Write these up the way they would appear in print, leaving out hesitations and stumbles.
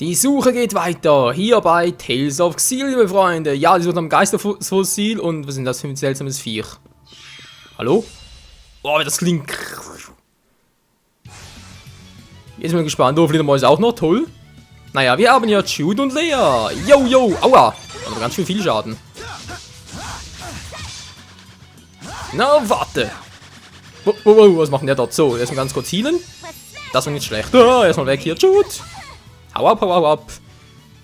Die Suche geht weiter, hier bei Tales of Xil, liebe Freunde. Ja, die suchen am Geisterfossil und was ist denn das für ein seltsames Viech? Hallo? Oh, wie das klingt. Jetzt bin ich gespannt, oh, Fledermäuse auch noch, toll. Naja, wir haben ja Jude und Lea. Yo, yo, aua. Aber ganz schön viel Schaden. Na, warte. Was macht denn der dort so? Erstmal ganz kurz healen. Das war nicht schlecht. Oh, erstmal weg hier, Jude. Hau ab, hau ab, hau ab.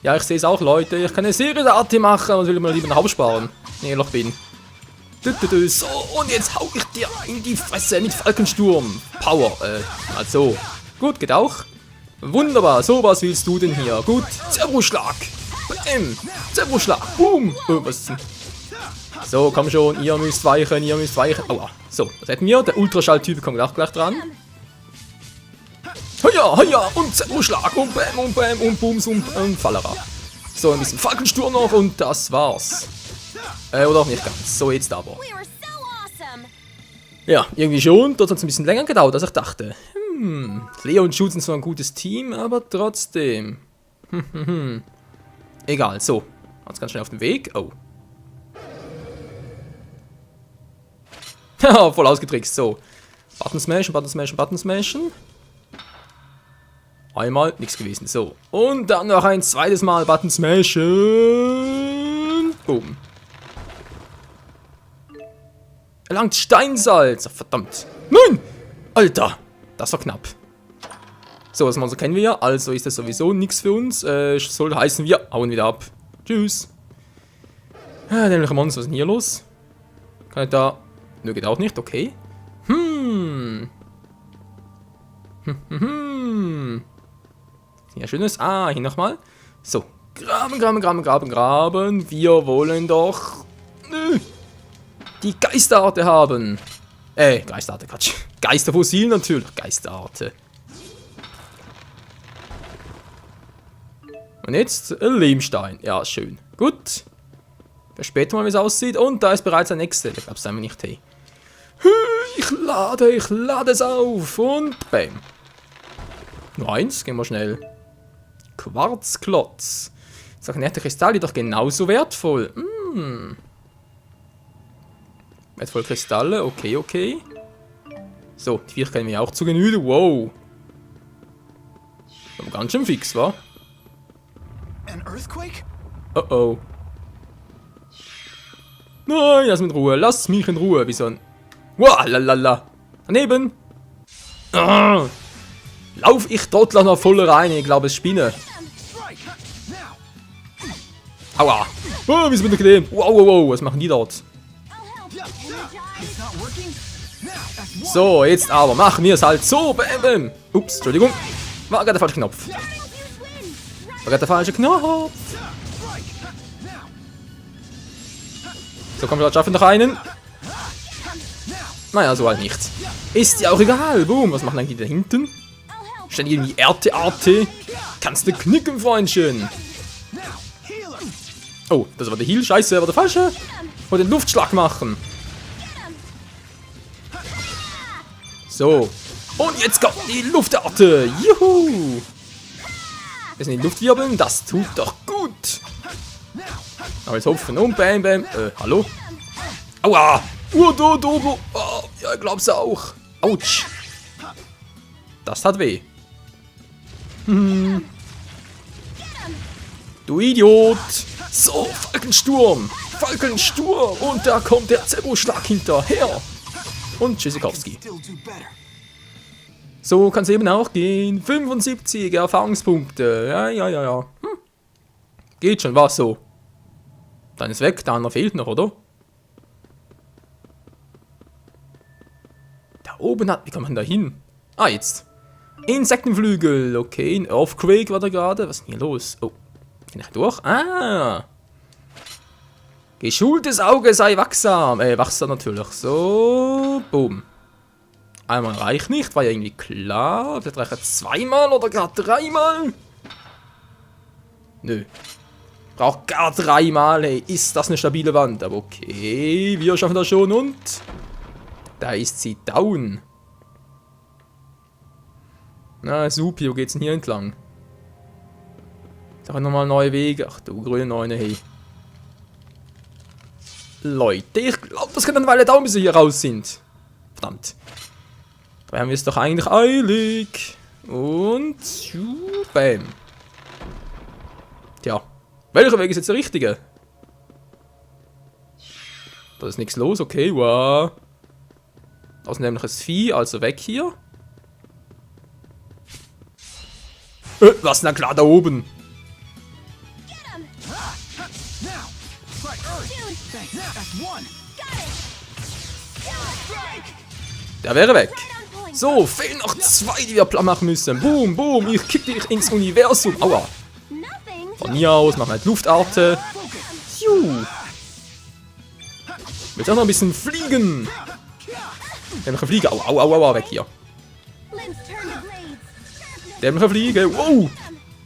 Ja, ich sehe es auch, Leute. Ich kann eine Serie der Arte machen, aber will mal lieber nach Hause sparen. Nee, noch bin. So, und jetzt hau ich dir in die Fresse mit Falkensturm. Power, also. Gut, geht auch. Wunderbar, so was willst du denn hier? Gut, Zerbrusschlag. Bam, Zerbrusschlag. Boom. Was ist denn? So, komm schon, ihr müsst weichen, ihr müsst weichen. Aua. So, was hätten wir? Der Ultraschalltyp kommt auch gleich dran. Heia, heia, und Zerbrusschlag, und bam, und booms, und Fallera. So, ein bisschen Falkensturm noch, und das war's. Oder auch nicht ganz. So, jetzt aber. Ja, irgendwie schon. Dort hat es ein bisschen länger gedauert, als ich dachte. Lea und Jude sind zwar ein gutes Team, aber trotzdem. Egal, so. Jetzt ganz schnell auf den Weg. Oh. Haha, voll ausgetrickst. So. Button smashen, Button smashen, Button smashen. Einmal, nichts gewesen. So. Und dann noch ein zweites Mal Button smashen. Boom. Erlangt Steinsalz. Oh, verdammt. Nein! Alter! Das war knapp. So, das Monster kennen wir ja. Also ist das sowieso nichts für uns. Soll heißen, wir hauen wieder ab. Tschüss. Nämlich Monster, was ist denn hier los? Kann ich da... Nö, geht auch nicht. Okay. Ja, schönes. Ah, hier nochmal. So. Graben, graben, graben, graben, graben. Wir wollen doch... die Geisterarte haben. Geisterarte, Quatsch. Geisterfossil natürlich. Geisterarte. Und jetzt Lehmstein. Ja, schön. Gut. Wir später mal, wie es aussieht. Und da ist bereits der nächste. Ich glaube es einfach nicht. Hey. Ich lade es auf. Und bam. Nur eins. Gehen wir schnell. Quarzklotz. Sachen nette Kristalle, doch genauso wertvoll. Wertvolle Kristalle. Okay, okay. So, die Viecher können wir auch zu Genüge. Wow. Ganz schön fix, wa? Oh oh. Nein, lass mich in Ruhe. Lass mich in Ruhe. Wie so ein... Wow, lalala. Daneben. Ah. Lauf ich dort noch voll rein. Ich glaube, es spinne. Aua. Oh, wie ist mit dem? Wow, wow, wow. Was machen die dort? So, jetzt aber machen wir es halt so. Bam, bam. Ups, Entschuldigung. War gerade der falsche Knopf. War gerade der falsche Knopf. So, komm, wir schaffen noch einen. Naja, so halt nicht. Ist ja auch egal. Boom, was machen eigentlich da hinten? Ständig irgendwie Arte. Kannst du knicken, Freundchen. Oh, das war der Heal. Scheiße, war der falsche. Wollte den Luftschlag machen. So. Und jetzt kommt die Luftarte. Juhu. Wir sind in Luftwirbeln. Das tut doch gut. Aber jetzt hopfen und bam, bam. Hallo? Aua. Oh, ja, ich glaub's auch. Autsch. Das tat weh. Du Idiot. So, Falkensturm. Falkensturm. Und da kommt der Zerbrusschlag hinterher. Und Tschüssikowski. So kann es eben auch gehen. 75 Erfahrungspunkte. Ja. Geht schon, war so. Dann ist weg, der andere fehlt noch, oder? Da oben hat... Wie kann man da hin? Ah, jetzt. Insektenflügel. Okay, ein Earthquake war da gerade. Was ist denn hier los? Oh. Bin ich durch? Ah. Geschultes Auge sei wachsam. Wachsam natürlich. So. Boom. Einmal reicht nicht, war ja irgendwie klar. Vielleicht reicht es zweimal oder gar dreimal. Nö. Braucht gar dreimal. Ey. Ist das eine stabile Wand? Aber okay, wir schaffen das schon und... Da ist sie down. Na, super, wo geht's denn hier entlang? Da nochmal neue Wege. Ach du grüne Neune, hey. Leute, ich glaube, das kann eine Weile dauern, bis wir hier raus sind. Verdammt. Dabei haben wir es doch eigentlich eilig. Und... Bam. Tja. Welcher Weg ist jetzt der richtige? Da ist nichts los, okay, wow. Da ist nämlich ein Vieh, also weg hier. Was ist denn klar da oben? Der wäre weg. So, fehlen noch 2, die wir platt machen müssen. Boom, boom, ich kick dich ins Universum. Aua. Von mir aus machen wir halt Luftarte. Willst auch noch ein bisschen fliegen? Dämliche Fliege. Au, au, au, au, weg hier. Dämliche Fliege. Wow.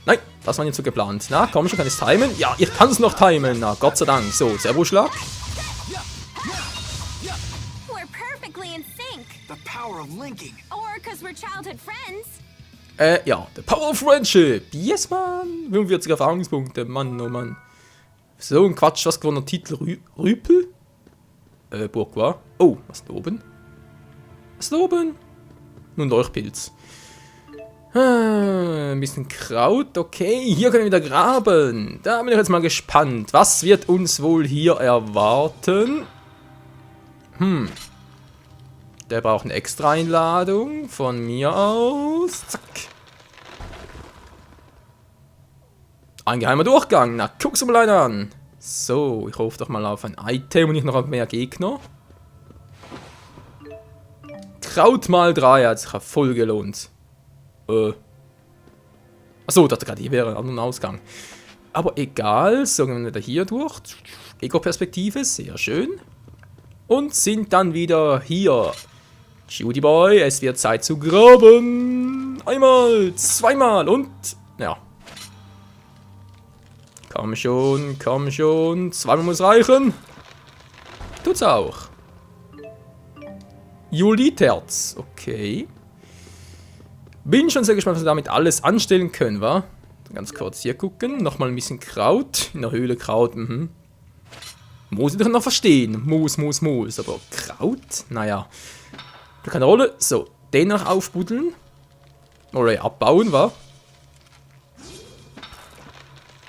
Nein, das war nicht so geplant. Na, komm schon, kann ich es timen? Ja, ich kann es noch timen. Na, Gott sei Dank. So, Servoschlag. Ja, the power of friendship. Yes, man. 45 Erfahrungspunkte. Mann, oh Mann. So ein Quatsch, was gewonnen? Titel Rüpel? Bourgeois. Oh, was ist da oben? Was ist da oben? Nun Leuchtpilz. Ein bisschen Kraut, okay. Hier können wir wieder graben. Da bin ich jetzt mal gespannt. Was wird uns wohl hier erwarten? Der braucht eine extra Einladung. Von mir aus. Zack. Ein geheimer Durchgang. Na, guck's mal einer an. So, ich hoffe doch mal auf ein Item und nicht noch auf mehr Gegner. Kraut mal 3 hat sich ja voll gelohnt. Achso, ich dachte gerade, hier wäre ein anderer Ausgang. Aber egal, so gehen wir wieder hier durch. Ego-Perspektive, sehr schön. Und sind dann wieder hier. Cutie Boy, es wird Zeit zu graben. Einmal, zweimal und... Ja. Komm schon, komm schon. Zweimal muss reichen. Tut's auch. Juliterz, okay. Bin schon sehr gespannt, was wir damit alles anstellen können, wa? Ganz kurz hier gucken. Nochmal ein bisschen Kraut. In der Höhle Kraut, Muss ich doch noch verstehen. Muss. Aber Kraut? Naja. Keine Rolle. So, den noch aufbuddeln. Oder abbauen, wa?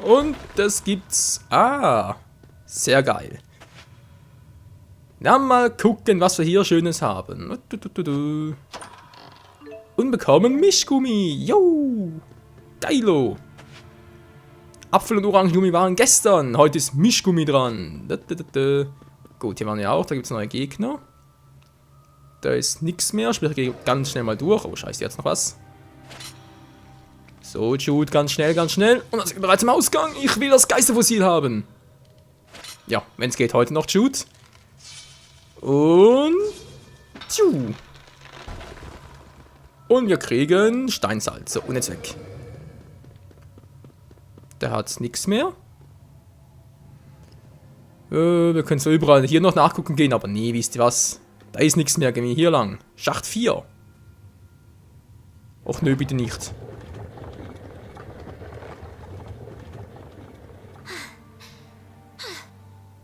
Und das gibt's. Ah, sehr geil. Dann mal gucken, was wir hier Schönes haben. Und bekommen Mischgummi. Jo. Geilo. Apfel und Orangengummi waren gestern. Heute ist Mischgummi dran. Gut, hier waren wir auch. Da gibt es neue Gegner. Da ist nichts mehr. Sprich, ich gehe ganz schnell mal durch. Oh, scheiße, jetzt noch was. So, Jude, ganz schnell. Und dann sind wir bereits im Ausgang. Ich will das Geisterfossil haben. Ja, wenn es geht, heute noch, Jude. Und... Tschu. Und wir kriegen Steinsalz. So, und jetzt weg. Der hat nichts mehr. Wir können so überall hier noch nachgucken gehen, aber nee, wisst ihr was? Da ist nichts mehr, gehen wir hier lang. Schacht 4. Och nö, bitte nicht.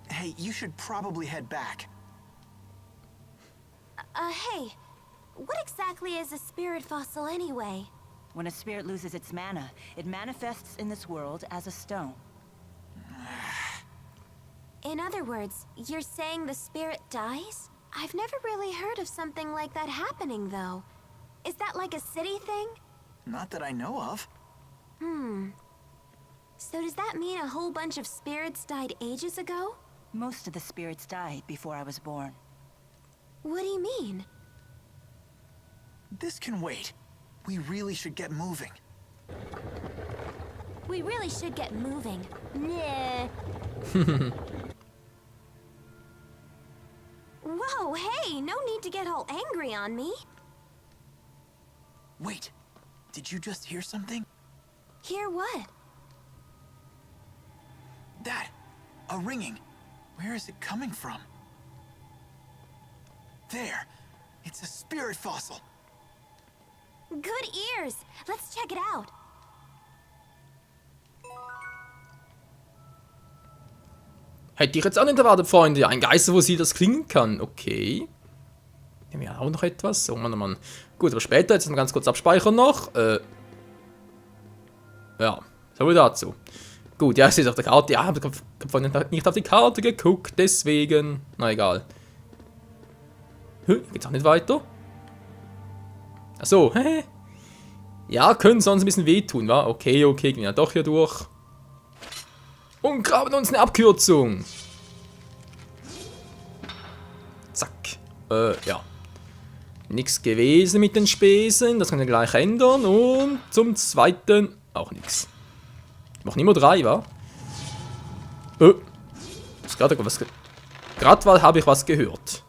Hey, you should probably head back. Hey. What exactly is a spirit fossil anyway? When a spirit loses its mana, it manifests in this world as a stone. In other words, you're saying the spirit dies? I've never really heard of something like that happening, though. Is that like a city thing? Not that I know of. So does that mean a whole bunch of spirits died ages ago? Most of the spirits died before I was born. What do you mean? This can wait. We really should get moving. We really should get moving. Nah. Whoa, hey, no need to get all angry on me. Wait, did you just hear something? Hear what? That, a ringing. Where is it coming from? There, it's a spirit fossil. Good ears. Let's check it out. Hätte ich jetzt auch nicht erwartet, Freunde. Ein Geister, wo sie das klingen kann. Okay. Nehmen wir auch noch etwas. Oh Mann, oh Mann. Gut, aber später, jetzt mal ganz kurz abspeichern noch. Ja, so viel dazu. Gut, ja, ich sehe es auf der Karte. Ja, ich habe vorhin nicht auf die Karte geguckt, deswegen. Na egal. Geht's auch nicht weiter? Achso, hä? Ja, können sonst ein bisschen wehtun, wa? Okay, gehen wir doch hier durch. Und graben uns eine Abkürzung. Zack. Ja. Nichts gewesen mit den Spesen, das können wir gleich ändern. Und zum zweiten auch nichts. Ich mache nicht mehr 3, wa? Gerade habe ich was gehört.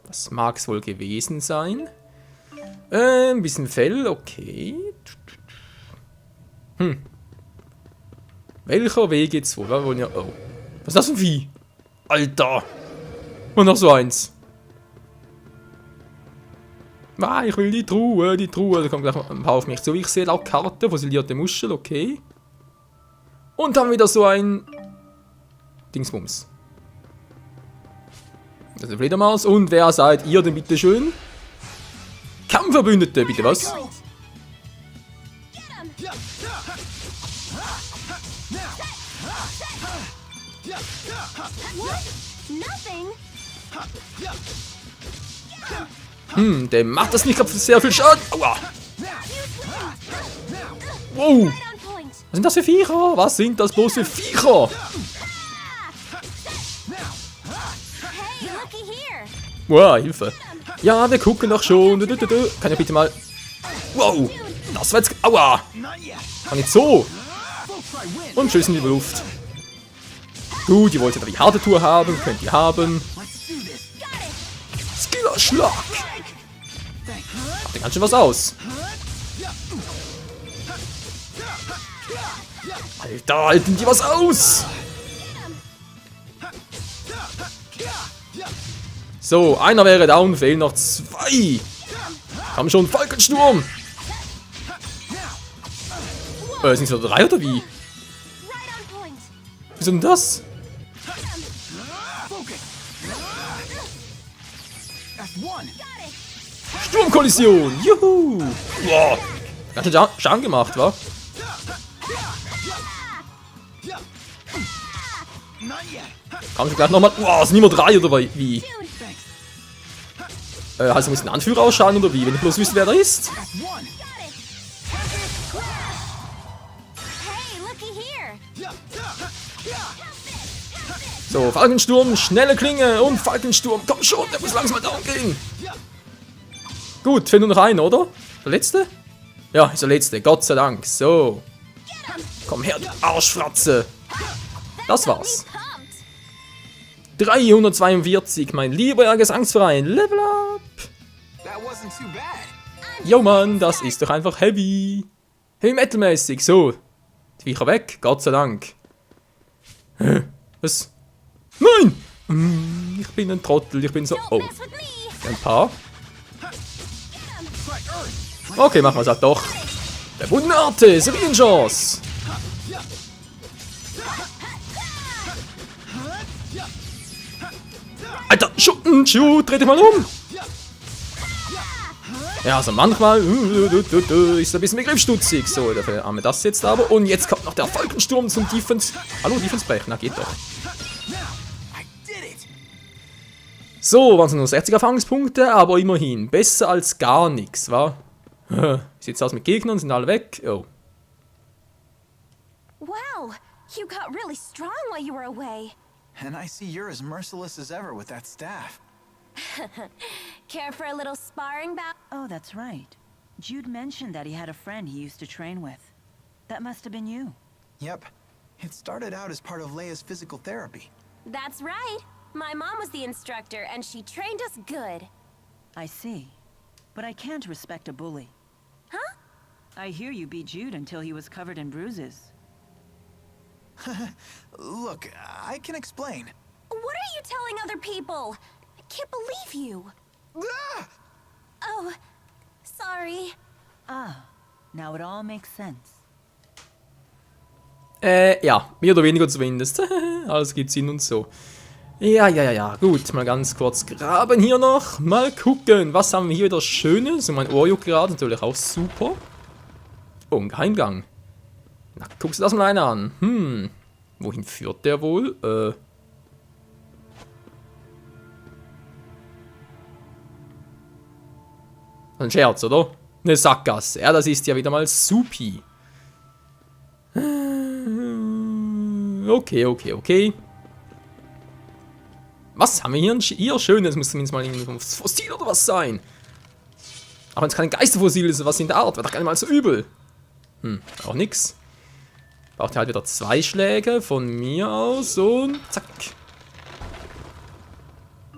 Was mag es wohl gewesen sein? Ein bisschen Fell, okay. Welcher Weg geht's wohl? Oh. Was ist das für ein Vieh? Alter! Und noch so eins. Ah, ich will die Truhe. Da kommt gleich ein paar auf mich zu. Ich sehe auch Karte, fossilierte Muschel, okay. Und dann wieder so ein Dingsbums. Das ist eine Fledermaus. Und wer seid ihr denn bitte schön? Kampfverbündete, bitte was? Der macht das nicht sehr viel Schaden. Aua. Wow. Was sind das für Viecher? Was sind das bloß für Viecher? Wow, Hilfe. Ja, wir gucken doch schon. Kann ich bitte mal... Wow. Das war jetzt... Aua. Kann nicht so. Und tschüss in die Luft. Gut, ihr wolltet aber die harte Tour haben. Könnt ihr haben. Skillerschlag. Macht ja ganz schön was aus. Alter, halten die was aus? So, einer wäre down, fehlen noch 2. Komm schon, Falkensturm. Sind es nur 3 oder wie? Was ist denn das? Sturmkollision! Juhu! Wow! Ganz schön Schaden gemacht, wa? Komm schon gleich nochmal. Wow, sind immer 3 oder wie? Heißt, du musst den Anführer ausschauen oder wie? Wenn ich bloß wüsste, wer da ist. So, Falkensturm, schnelle Klinge und Falkensturm. Komm schon, der muss langsam mal down gehen. Gut, fehlt nur noch einer, oder? Der letzte? Ja, ist der letzte, Gott sei Dank. So. Komm her, du Arschfratze. Das war's. 342, mein lieber Gesangsverein. Level up. Jo Mann, das ist doch einfach heavy. Heavy Metal mäßig. So. Die Viecher weg, Gott sei Dank. Was? Nein! Ich bin ein Trottel, ich bin so... Oh. Ein paar. Okay, machen wir es halt doch. Der Bundenarte, Serienchance. Alter, shoot, dreh dich mal um. Ja, also manchmal ist ein bisschen begriffsstutzig. So, dafür haben wir das jetzt aber. Und jetzt kommt noch der Falkensturm zum Defense. Hallo, Defense Break, na geht doch. So, waren es nur 60 Erfahrungspunkte, aber immerhin. Besser als gar nichts, wa? Wie sieht's aus mit Gegnern? Sind alle weg? Oh. Wow, you got really strong while you were away. And I see you're as merciless as ever with that staff. Care for a little sparring bout? Oh, that's right. Jude mentioned that he had a friend he used to train with. That must have been you. Yep. It started out as part of Leia's physical therapy. That's right. My mom was the instructor, and she trained us good. I see. But I can't respect a bully. Huh? I hear you beat Jude until he was covered in bruises. Look, I can explain. What are you telling other people? I can't believe you. Ah! Oh, sorry. Ah, now it all makes sense. Ja, mehr oder weniger zumindest. Alles gibt Sinn und so. Ja. Gut, mal ganz kurz graben hier noch. Mal gucken, was haben wir hier wieder Schönes. Und mein Ohr juckt gerade, natürlich auch super. Oh, ein Geheimgang. Na, guckst du das mal einer an. Wohin führt der wohl? Ein Scherz, oder? Eine Sackgasse. Ja, das ist ja wieder mal supi. Okay. Was haben wir hier Schönes? Muss zumindest mal irgendwie ein Fossil oder was sein. Aber wenn es kein Geisterfossil ist, was in der Art, wäre doch gar nicht mal so übel. Auch nix. Braucht halt wieder 2 Schläge von mir aus und zack.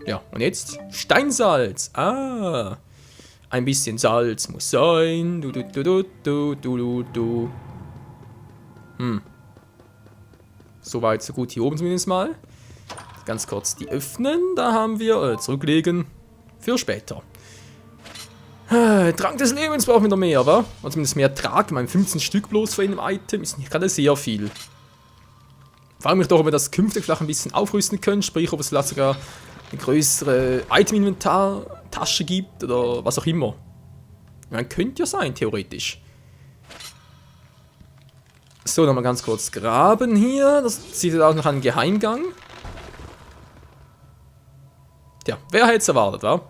Ja, und jetzt Steinsalz. Ah. Ein bisschen Salz muss sein. Soweit, so gut hier oben zumindest mal. Ganz kurz die öffnen. Da haben wir zurücklegen. Für später. Trank des Lebens brauchen wir noch mehr, wa? Oder zumindest mehr Trag. Ich meine, 15 Stück bloß für einem Item ist nicht gerade sehr viel. Frage mich doch, ob wir das künftig vielleicht ein bisschen aufrüsten können. Sprich, ob es vielleicht sogar eine größere Item-Inventar-Tasche gibt oder was auch immer. Man könnte ja sein, theoretisch. So, nochmal ganz kurz graben hier. Das sieht auch noch einen Geheimgang. Tja, wer hätte es erwartet, wa?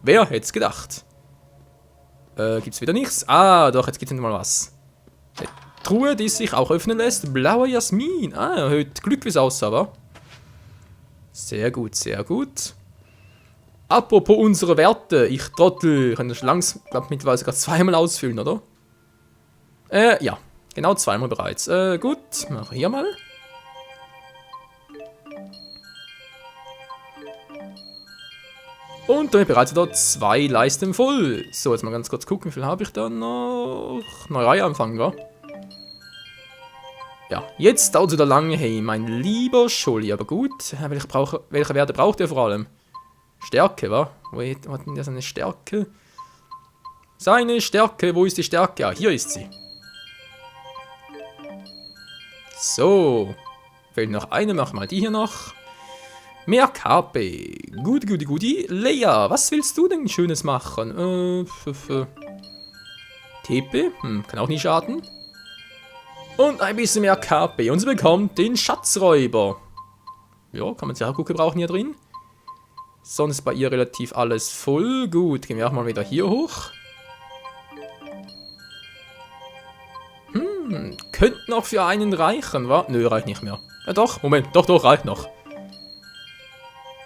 Wer hätte es gedacht? Gibt's wieder nichts? Ah, doch, jetzt gibt's noch mal was. Eine Truhe, die sich auch öffnen lässt. Blauer Jasmin. Ah, erhöht Glück, wie es aussah, wa? Sehr gut, sehr gut. Apropos unsere Werte. Ich Trottel. Ich kann das langsam, glaube mittlerweile sogar 2-mal ausfüllen, oder? Ja. Genau 2-mal bereits. Gut. Machen wir hier mal. Und damit bereits wieder 2 Leisten voll. So, jetzt mal ganz kurz gucken, wie viel habe ich da noch? Neue Reihe anfangen, wa? Ja, jetzt dauert es wieder lange. Hey, mein lieber Scholli, aber gut. Welche Werte braucht ihr vor allem? Stärke, wa? Wo hat denn der seine Stärke? Seine Stärke, wo ist die Stärke? Ah, hier ist sie. So. Fehlt noch eine, machen wir mal die hier noch. Mehr KP. Guti. Leia, was willst du denn Schönes machen? TP? Kann auch nicht schaden. Und ein bisschen mehr KP. Und sie bekommt den Schatzräuber. Ja, kann man sehr gut gebrauchen hier drin. Sonst ist bei ihr relativ alles voll. Gut, gehen wir auch mal wieder hier hoch. Könnte noch für einen reichen, wa? Nö, reicht nicht mehr. Ja doch, Moment, doch, reicht noch.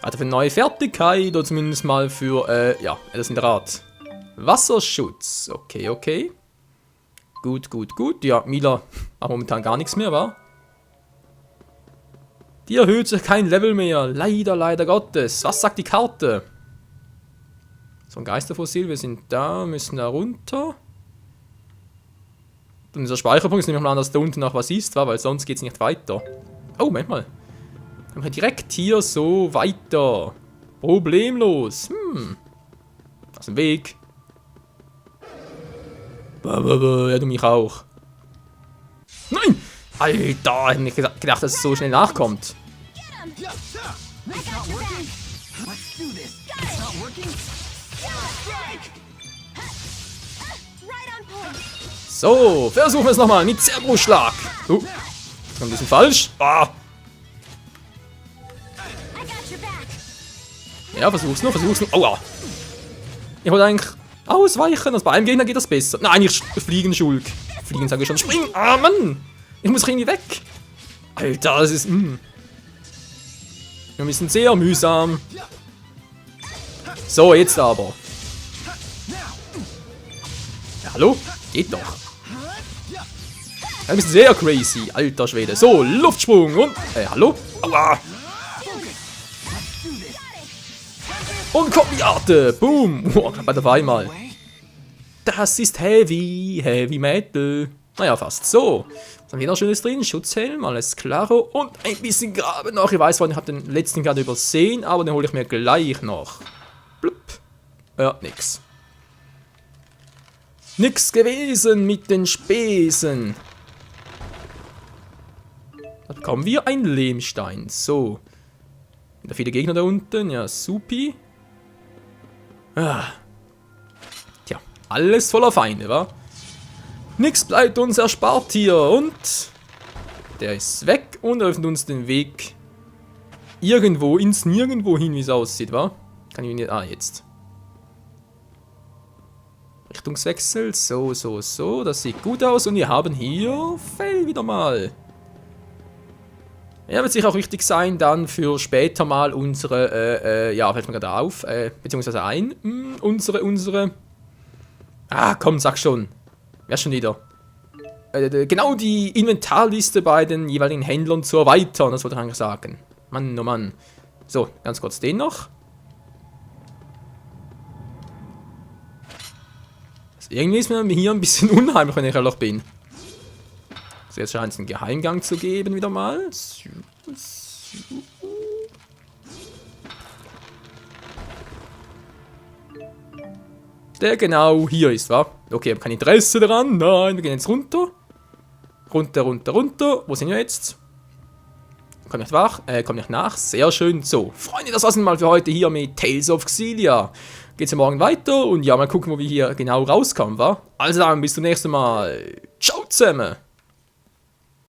Also für eine neue Fertigkeit oder zumindest mal für, ja, das in der Art. Wasserschutz, okay. Gut. Ja, Mila hat momentan gar nichts mehr, wa? Die erhöht sich kein Level mehr. Leider Gottes. Was sagt die Karte? So ein Geisterfossil, wir sind da, müssen da runter. Und dieser Speicherpunkt ist nämlich mal an, dass da unten noch was ist, weil sonst geht es nicht weiter. Oh, Moment mal. Dann wir direkt hier so weiter. Problemlos. Das ist ein Weg. Ja, du mich auch. Nein! Alter, ich hätte nicht gedacht, dass es so schnell nachkommt. So, versuchen wir es nochmal mit Zerbrusschlag. Ein bisschen falsch. Ah. Ja, versuch's noch. Aua. Ich wollte eigentlich ausweichen. Also bei einem Gegner geht das besser. Nein, ich fliegen schuld. Fliegen sage ich schon. Springen. Ah, Mann. Ich muss irgendwie weg. Alter, das ist... Wir müssen sehr mühsam. So, jetzt aber. Ja, hallo? Geht doch. Ein bisschen sehr crazy. Alter Schwede. So, Luftsprung und... hallo? Aua. Und Kopiate. Boom. Knapp auf einmal. Das ist Heavy Metal. Naja, fast so. Was haben wir noch Schönes drin? Schutzhelm, alles klaro. Und ein bisschen Graben noch. Ich weiß, ich habe den letzten gerade übersehen, aber den hole ich mir gleich noch. Blub. Ja, nix. Nix gewesen mit den Spesen. Da bekommen wir ein Lehmstein. So. Wieder viele Gegner da unten. Ja, supi. Ah. Tja, alles voller Feinde, wa? Nix bleibt uns erspart hier. Und der ist weg und öffnet uns den Weg irgendwo ins Nirgendwo hin, wie es aussieht, wa? Kann ich nicht... Ah, jetzt. Richtungswechsel. So, so, so. Das sieht gut aus. Und wir haben hier Fell wieder mal. Ja, wird sicher auch wichtig sein, dann für später mal unsere, ja, fällt mir gerade auf, beziehungsweise ein, unsere, ah, komm, sag schon, wer schon wieder, genau die Inventarliste bei den jeweiligen Händlern zu erweitern, das wollte ich eigentlich sagen, Mann, oh Mann, so, ganz kurz den noch, also irgendwie ist mir hier ein bisschen unheimlich, wenn ich ehrlich bin. So, jetzt scheint es einen Geheimgang zu geben, wieder mal. Der genau hier ist, wa? Okay, ich habe kein Interesse daran. Nein, wir gehen jetzt runter. Runter, runter, runter. Wo sind wir jetzt? Komm nicht wach, komm nicht nach. Sehr schön. So, Freunde, das war's mal für heute hier mit Tales of Xillia. Geht's ja morgen weiter und ja, mal gucken, wo wir hier genau rauskommen, wa? Also dann, bis zum nächsten Mal. Ciao zusammen.